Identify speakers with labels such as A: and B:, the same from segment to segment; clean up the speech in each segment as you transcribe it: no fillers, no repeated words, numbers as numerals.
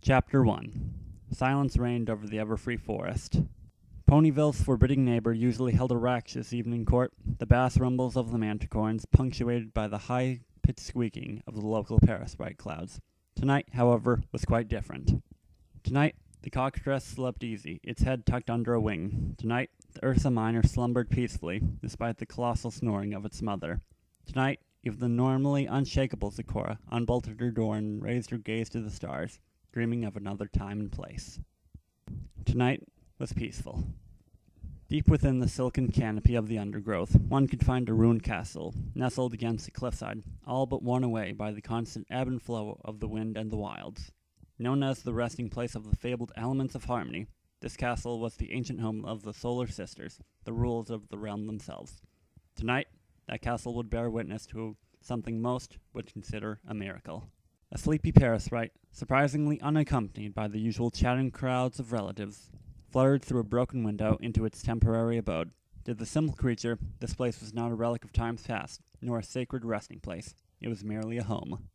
A: Chapter 1. Silence reigned over the ever-free forest. Ponyville's forbidding neighbor usually held a raucous evening court, the bass rumbles of the manticorns punctuated by the high-pitched squeaking of the local parasite clouds. Tonight, however, was quite different. Tonight, the cockatrice slept easy, its head tucked under a wing. Tonight, the Ursa Minor slumbered peacefully, despite the colossal snoring of its mother. Tonight, even the normally unshakable Zecora unbolted her door and raised her gaze to the stars, dreaming of another time and place. Tonight was peaceful. Deep within the silken canopy of the undergrowth, one could find a ruined castle, nestled against the cliffside, all but worn away by the constant ebb and flow of the wind and the wilds. Known as the resting place of the fabled elements of harmony, this castle was the ancient home of the Solar Sisters, the rulers of the realm themselves. Tonight, that castle would bear witness to something most would consider a miracle. A sleepy parasite, surprisingly unaccompanied by the usual chatting crowds of relatives, fluttered through a broken window into its temporary abode. To the simple creature, this place was not a relic of times past, nor a sacred resting place. It was merely a home.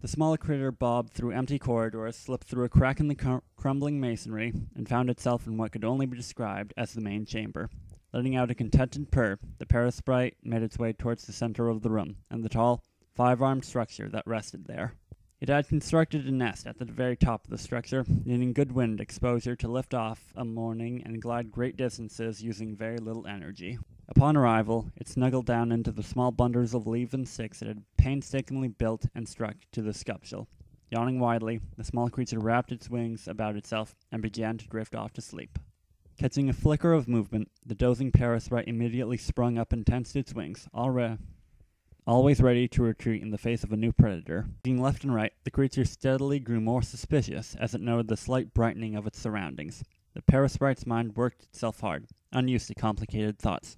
A: The small critter bobbed through empty corridors, slipped through a crack in the crumbling masonry, and found itself in what could only be described as the main chamber. Letting out a contented purr, the parasite made its way towards the center of the room, and the tall, five-armed structure that rested there. It had constructed a nest at the very top of the structure, needing good wind exposure to lift off a morning and glide great distances using very little energy. Upon arrival, it snuggled down into the small bundles of leaves and sticks it had painstakingly built and struck to the sculpture. Yawning widely, the small creature wrapped its wings about itself and began to drift off to sleep. Catching a flicker of movement, the dozing parasite immediately sprung up and tensed its wings, always ready to retreat in the face of a new predator. Looking left and right, the creature steadily grew more suspicious as it noted the slight brightening of its surroundings. The parasite's mind worked itself hard, unused to complicated thoughts.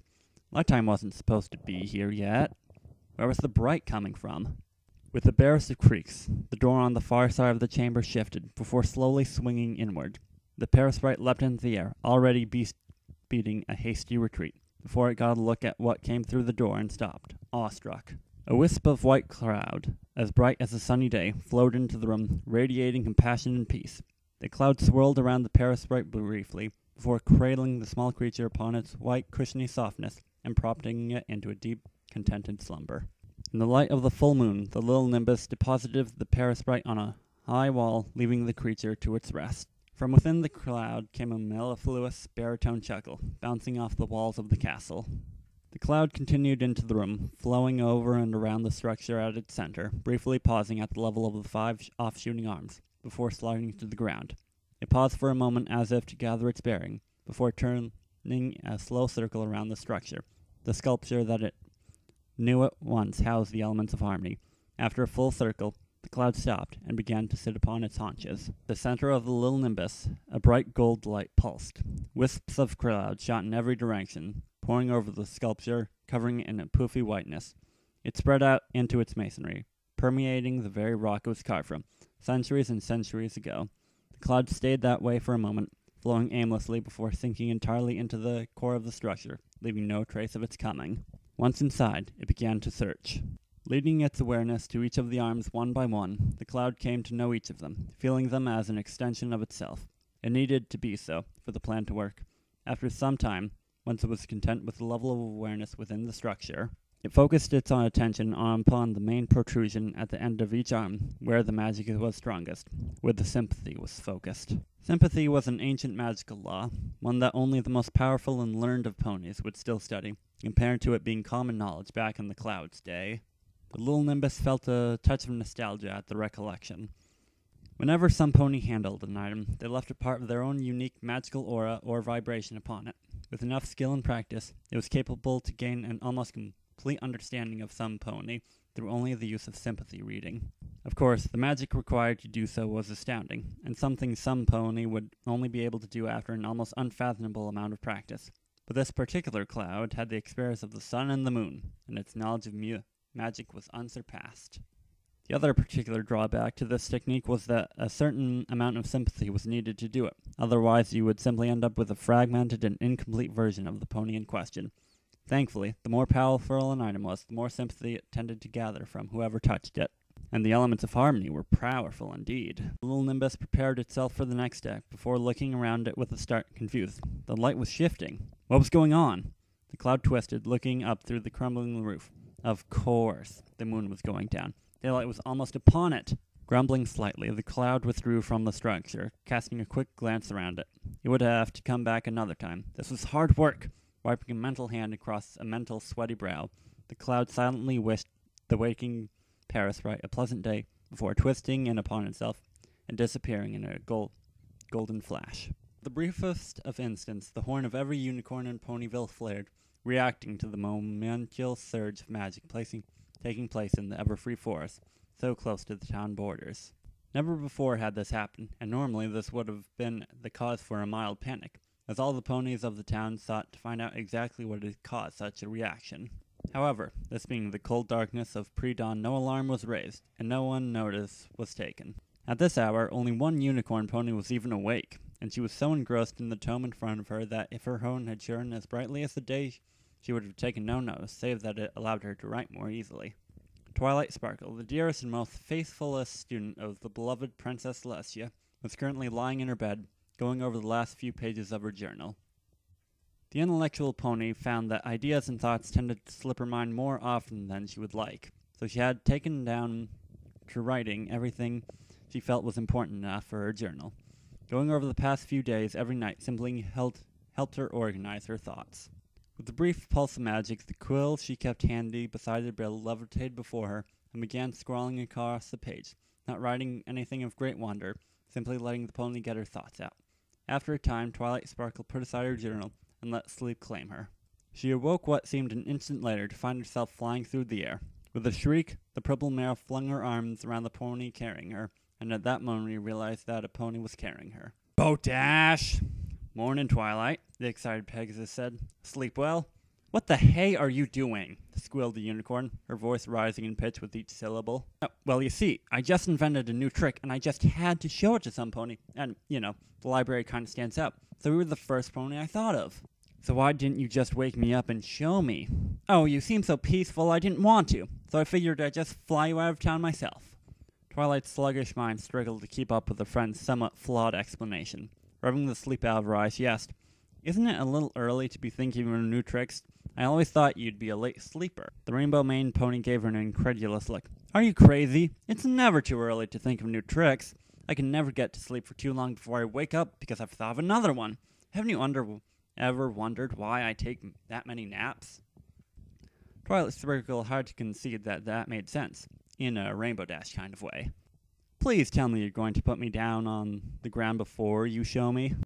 A: Nighttime wasn't supposed to be here yet. Where was the bright coming from? With the barest of creaks, the door on the far side of the chamber shifted, before slowly swinging inward. The parasite leapt into the air, already beating a hasty retreat, before it got a look at what came through the door and stopped, awestruck. A wisp of white cloud, as bright as a sunny day, flowed into the room, radiating compassion and peace. The cloud swirled around the parasite briefly, before cradling the small creature upon its white, cushiony softness and propping it into a deep, contented slumber. In the light of the full moon, the little nimbus deposited the parasite on a high wall, leaving the creature to its rest. From within the cloud came a mellifluous baritone chuckle, bouncing off the walls of the castle. The cloud continued into the room, flowing over and around the structure at its center, briefly pausing at the level of the 5 off-shooting arms, before sliding to the ground. It paused for a moment as if to gather its bearing, before turning a slow circle around the structure, the sculpture that it knew at once housed the elements of harmony. After a full circle, the cloud stopped and began to sit upon its haunches. The center of the little nimbus, a bright gold light pulsed. Wisps of cloud shot in every direction, pouring over the sculpture, covering it in a poofy whiteness. It spread out into its masonry, permeating the very rock it was carved from, centuries and centuries ago. The cloud stayed that way for a moment, flowing aimlessly before sinking entirely into the core of the structure, leaving no trace of its coming. Once inside, it began to search. Leading its awareness to each of the arms one by one, the cloud came to know each of them, feeling them as an extension of itself. It needed to be so, for the plan to work. After some time, once it was content with the level of awareness within the structure, it focused its attention upon the main protrusion at the end of each arm, where the magic was strongest, where the sympathy was focused. Sympathy was an ancient magical law, one that only the most powerful and learned of ponies would still study, compared to it being common knowledge back in the cloud's day. The little nimbus felt a touch of nostalgia at the recollection. Whenever some pony handled an item, they left a part of their own unique magical aura or vibration upon it. With enough skill and practice, it was capable to gain an almost complete understanding of some pony through only the use of sympathy reading. Of course, the magic required to do so was astounding, and something some pony would only be able to do after an almost unfathomable amount of practice. But this particular cloud had the experience of the sun and the moon, and its knowledge of magic was unsurpassed. The other particular drawback to this technique was that a certain amount of sympathy was needed to do it. Otherwise, you would simply end up with a fragmented and incomplete version of the pony in question. Thankfully, the more powerful an item was, the more sympathy it tended to gather from whoever touched it. and the elements of harmony were powerful indeed. The little nimbus prepared itself for the next act before looking around it with a start, confused. The light was shifting. What was going on? The cloud twisted, looking up through the crumbling roof. Of course, the moon was going down. Daylight was almost upon it. Grumbling slightly, the cloud withdrew from the structure, casting a quick glance around it. He would have to come back another time. This was hard work. Wiping a mental hand across a mental sweaty brow, the cloud silently wished the waking Paris a pleasant day before twisting in upon itself and disappearing in a golden flash. The briefest of instants, the horn of every unicorn in Ponyville flared, reacting to the momentous surge of magic taking place in the ever-free forest, so close to the town borders. Never before had this happened, and normally this would have been the cause for a mild panic, as all the ponies of the town sought to find out exactly what had caused such a reaction. However, this being the cold darkness of pre-dawn, no alarm was raised, and no one notice was taken. At this hour, only one unicorn pony was even awake, and she was so engrossed in the tome in front of her that if her horn had shone as brightly as the day, she would have taken no notice, save that it allowed her to write more easily. Twilight Sparkle, the dearest and most faithfulest student of the beloved Princess Celestia, was currently lying in her bed, going over the last few pages of her journal. The intellectual pony found that ideas and thoughts tended to slip her mind more often than she would like, so she had taken down to writing everything she felt was important enough for her journal. Going over the past few days every night simply helped her organize her thoughts. With a brief pulse of magic, the quill she kept handy beside her bed levitated before her and began scrawling across the page, not writing anything of great wonder, simply letting the pony get her thoughts out. After a time, Twilight Sparkle put aside her journal and let sleep claim her. She awoke what seemed an instant later to find herself flying through the air. With a shriek, the purple mare flung her arms around the pony carrying her, and at that moment he realized that a pony was carrying her. "Boat Dash!" "Morning, Twilight," the excited Pegasus said. "Sleep well?" "What the hay are you doing?" squealed the unicorn, her voice rising in pitch with each syllable. "Well, you see, I just invented a new trick, and I just had to show it to some pony. And, the library kind of stands out. So you were the first pony I thought of." "So why didn't you just wake me up and show me?" "Oh, you seem so peaceful I didn't want to, so I figured I'd just fly you out of town myself." Twilight's sluggish mind struggled to keep up with her friend's somewhat flawed explanation. Rubbing the sleep out of her eyes, she asked, "Isn't it a little early to be thinking of new tricks? I always thought you'd be a late sleeper." The rainbow-maned pony gave her an incredulous look. "Are you crazy? It's never too early to think of new tricks. I can never get to sleep for too long before I wake up because I've thought of another one. Haven't you ever wondered why I take that many naps?" Twilight Sparkle had to concede that made sense, in a Rainbow Dash kind of way. "Please tell me you're going to put me down on the ground before you show me."